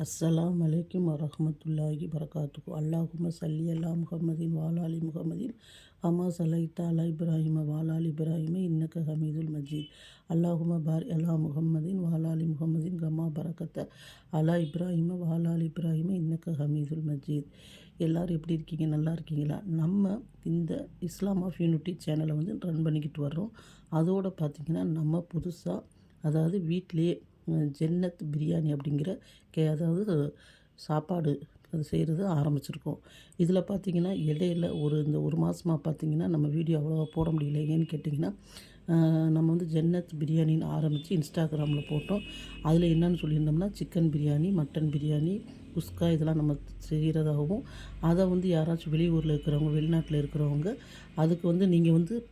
அஸ்ஸலாமு அலைக்கும் வரஹ்மத்துல்லாஹி வரகாத்துஹு. அல்லாஹும்ம ஸல்லி அலா முஹம்மதின் வாலாலி முஹம்மதின் அம்மா ஸல்லைத அலா இப்ராஹிம வாலாலி இப்ராஹிம இன்னக ஹமீதுல் மஜீத். அல்லாஹும்ம பாரிக் அலா முஹம்மதின் வாலாலி முஹம்மதின் கமா பரக்கத்த அலா இப்ராஹிம வாலாலி இப்ராஹிம இன்னக ஹமீதுல் மஜீத். எல்லோரும் எப்படி இருக்கீங்க? நல்லா இருக்கீங்களா? நம்ம இந்த இஸ்லாம் ஆஃப் யூனிட்டி சேனலை ரன் பண்ணிக்கிட்டு வர்றோம். அதோடு பார்த்திங்கன்னா நம்ம புதுசாக அதாவது வீட்டிலேயே ஜன்னத் பிரியாணி அப்படிங்கிற அதாவது சாப்பாடு அது செய்கிறது ஆரம்பிச்சிருக்கோம். இதில் பார்த்திங்கன்னா இடையில இந்த ஒரு மாதமாக பார்த்திங்கன்னா நம்ம வீடியோ அவ்வளோவா போட முடியல. ஏன்னு கேட்டிங்கன்னா நம்ம ஜன்னத் பிரியாணின்னு ஆரம்பித்து இன்ஸ்டாகிராமில் போட்டோம். அதில் என்னென்னு சொல்லியிருந்தோம்னா சிக்கன் பிரியாணி, மட்டன் பிரியாணி, குஸ்கா இதெல்லாம் நம்ம செய்கிறதாகவும் அதை யாராச்சும் வெளியூரில் இருக்கிறவங்க, வெளிநாட்டில் இருக்கிறவங்க அதுக்கு நீங்கள்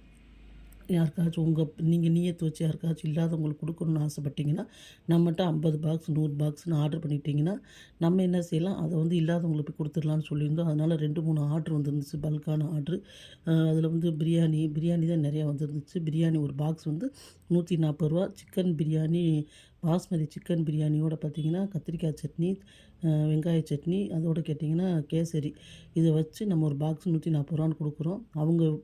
யாருக்காச்சும் நீங்கள் நியத்து வச்சு யாருக்காச்சும் இல்லாதவங்களுக்கு கொடுக்கணுன்னு ஆசைப்பட்டீங்கன்னா நம்மகிட்ட 50 பாக்ஸ் 100 பாக்ஸ்னு ஆர்டர் பண்ணிட்டீங்கன்னா நம்ம என்ன செய்யலாம், அதை இல்லாதவங்களுக்கு போய் கொடுத்துடலான்னு சொல்லியிருந்தோம். அதனால் 2-3 ஆர்டர் வந்துருந்துச்சு, பல்கான ஆர்டரு. அதில் பிரியாணி தான் நிறையா வந்துருந்துச்சு. பிரியாணி ஒரு பாக்ஸ் 140 ரூபா. சிக்கன் பிரியாணி பாஸ்மதி சிக்கன் பிரியாணியோடு பார்த்திங்கன்னா கத்திரிக்காய் சட்னி, வெங்காய சட்னி, அதோடு கேட்டிங்கன்னா கேசரி, இதை வச்சு நம்ம ஒரு பாக்ஸ் 140 ரூபான்னு கொடுக்குறோம். அவங்க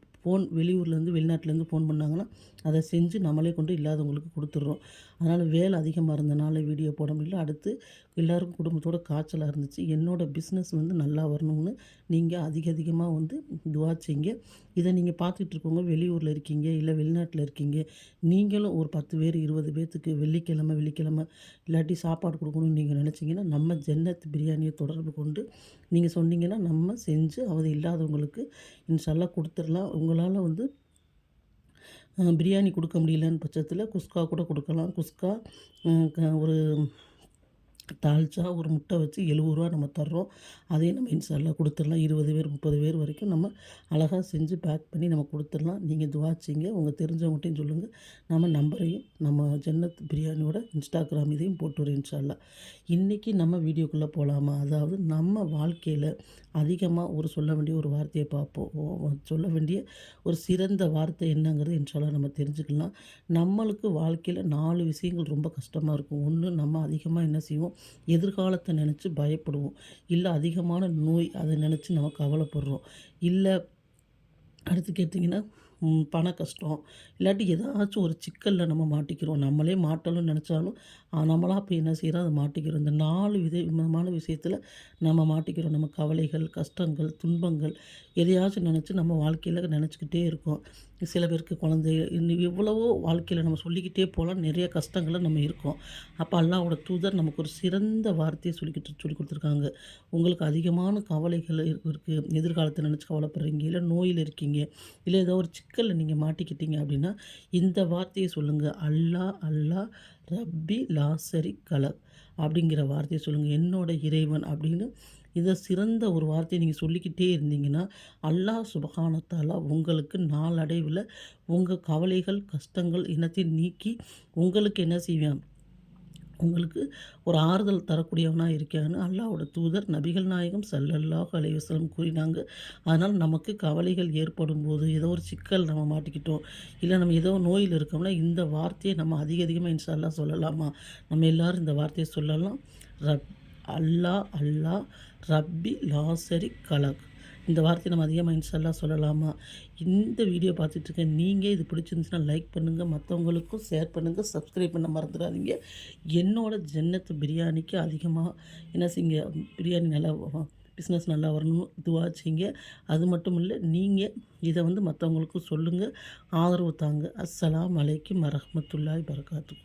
வெளியூர்லேருந்து வெளிநாட்டிலேருந்து ஃபோன் பண்ணாங்கன்னா அதை செஞ்சு நம்மளே கொண்டு இல்லாதவங்களுக்கு கொடுத்துட்றோம். அதனால் வேலை அதிகமாக இருந்தனால வீடியோ போட முடியல. அடுத்து எல்லோருக்கும் குடும்பத்தோட காய்ச்சலாக இருந்துச்சு. என்னோடய பிஸ்னஸ் நல்லா வரணும்னு நீங்கள் அதிகமாக துவா செய்யுங்க. இதை நீங்கள் பார்த்துட்டு இருக்கவங்க வெளியூரில் இருக்கீங்க, இல்லை வெளிநாட்டில் இருக்கீங்க, நீங்களும் ஒரு 10 பேர் 20 பேர்த்துக்கு வெள்ளிக்கிழமை இல்லாட்டி சாப்பாடு கொடுக்கணும்னு நீங்கள் நினச்சிங்கன்னா நம்ம ஜன்னத் பிரியாணியை தொடர்பு கொண்டு நீங்கள் சொன்னீங்கன்னா நம்ம செஞ்சு அது இல்லாதவங்களுக்கு இன்ஷால்லா கொடுத்துடலாம். உங்களால் பிரியாணி கொடுக்க முடியலன்னு பட்சத்தில் குஸ்கா கூட கொடுக்கலாம். குஸ்கா ஒரு தால்ச்சா ஒரு முட்டை வச்சு 70 ரூபா நம்ம தர்றோம். அதையும் நம்ம இன்ஷால்லா கொடுத்துடலாம். 20 பேர் 30 பேர் வரைக்கும் நம்ம அழகாக செஞ்சு பேக் பண்ணி நம்ம கொடுத்துடலாம். நீங்கள் துவா செய்யுங்க, உங்கள் தெரிஞ்சவங்ககிட்டையும் சொல்லுங்கள். நம்ம நம்பரையும் நம்ம ஜன்னத் பிரியாணியோட இன்ஸ்டாகிராம் இதையும் போட்டுறோம் இன்ஷால்லா. இன்றைக்கி நம்ம வீடியோக்குள்ளே போகலாமா? அதாவது நம்ம வாழ்க்கையில் அதிகமாக சொல்ல வேண்டிய ஒரு வார்த்தையை பார்ப்போம். சொல்ல வேண்டிய ஒரு சிறந்த வார்த்தை என்னங்கிறது இன்ஷால்லா நம்ம தெரிஞ்சுக்கலாம். நம்மளுக்கு வாழ்க்கையில் 4 விஷயங்கள் ரொம்ப கஷ்டமாக இருக்கும். ஒன்று, நம்ம அதிகமாக என்ன செய்வோம், எதிர்காலத்தை நினச்சி பயப்படுவோம். இல்லை அதிகமான நோய் அதை நினச்சி நம்ம கவலைப்படுறோம். இல்லை அடுத்து கேட்டிங்கன்னா பண கஷ்டம், இல்லாட்டி ஏதாச்சும் ஒரு சிக்கலில் நம்ம மாட்டிக்கிறோம். நம்மளே மாட்டணும்னு நினச்சாலும் நம்மளாக போய் என்ன செய்கிறோம், அதை மாட்டிக்கிறோம். இந்த 4 விதமான விஷயத்தில் நம்ம மாட்டிக்கிறோம். நம்ம கவலைகள், கஷ்டங்கள், துன்பங்கள் எதையாச்சும் நினச்சி நம்ம வாழ்க்கையில் நினச்சிக்கிட்டே இருக்கோம். சில பேருக்கு குழந்தை, எவ்வளவோ வாழ்க்கையில் நம்ம சொல்லிக்கிட்டே போகலாம். நிறைய கஷ்டங்களை நம்ம இருக்கோம். அப்போ அல்லாஹ்வோட தூதர் நமக்கு ஒரு சிறந்த வார்த்தையை சொல்லி கொடுத்துருக்காங்க. உங்களுக்கு அதிகமான கவலைகள் இருக்குது, எதிர்காலத்தை நினச்சி கவலைப்படுறீங்க, இல்லை நோயில் இருக்கீங்க, இல்லை ஏதோ ஒரு சிக்கலில் நீங்கள் மாட்டிக்கிட்டீங்க அப்படின்னா இந்த வார்த்தையை சொல்லுங்கள். அல்லாஹ் அல்லாஹ் ரப்பி லாசரி கலக் அப்படிங்கிற வார்த்தையை சொல்லுங்கள். என்னோட இறைவன் அப்படின்னு இதை சிறந்த ஒரு வார்த்தையை நீங்கள் சொல்லிக்கிட்டே இருந்தீங்கன்னா அல்லாஹ் சுப்ஹானஹு வ தஆலா உங்களுக்கு நாளடைவில் உங்கள் கவலைகள், கஷ்டங்கள் இனத்தையும் நீக்கி உங்களுக்கு என்ன செய்வேன், உங்களுக்கு ஒரு ஆறுதல் தரக்கூடியவனாக இருக்கான்னு அல்லாஹ்வோட தூதர் நபிகள் நாயகம் ஸல்லல்லாஹு அலைஹி வஸல்லம் கூறினாங்க. அதனால் நமக்கு கவலைகள் ஏற்படும் போது, ஏதோ ஒரு சிக்கல் நம்ம மாட்டிக்கிட்டோம், இல்லை நம்ம ஏதோ நோயில் இருக்கோம்னா இந்த வார்த்தையை நம்ம அதிகமாக இன்ஷா அல்லாஹ் சொல்லலாமா? நம்ம எல்லோரும் இந்த வார்த்தையை சொல்லலாம். அல்லாஹ் அல்லாஹ் ரப்பி லாசரி கலக். இந்த வார்த்தையை நம்ம அதிகமாக இன்ஷா அல்லாஹ் சொல்லலாமா? இந்த வீடியோ பார்த்துட்ருக்க நீங்கள் இது பிடிச்சிருந்துச்சுன்னா லைக் பண்ணுங்கள், மற்றவங்களுக்கும் ஷேர் பண்ணுங்கள், சப்ஸ்கிரைப் பண்ண மறந்துடாதீங்க. என்னோட ஜன்னத் பிரியாணிக்கு அதிகமாக என்ன செய்யுங்க, பிரியாணி நல்லா பிஸ்னஸ் நல்லா வரணும் இதுவாக செய்யுங்க. அது மட்டும் இல்லை, நீங்கள் இதை மற்றவங்களுக்கும் சொல்லுங்கள், ஆதரவு தாங்க. அஸ்ஸலாமு அலைக்கும் வரஹ்மத்துல்லாஹி வரகாத்துஹு.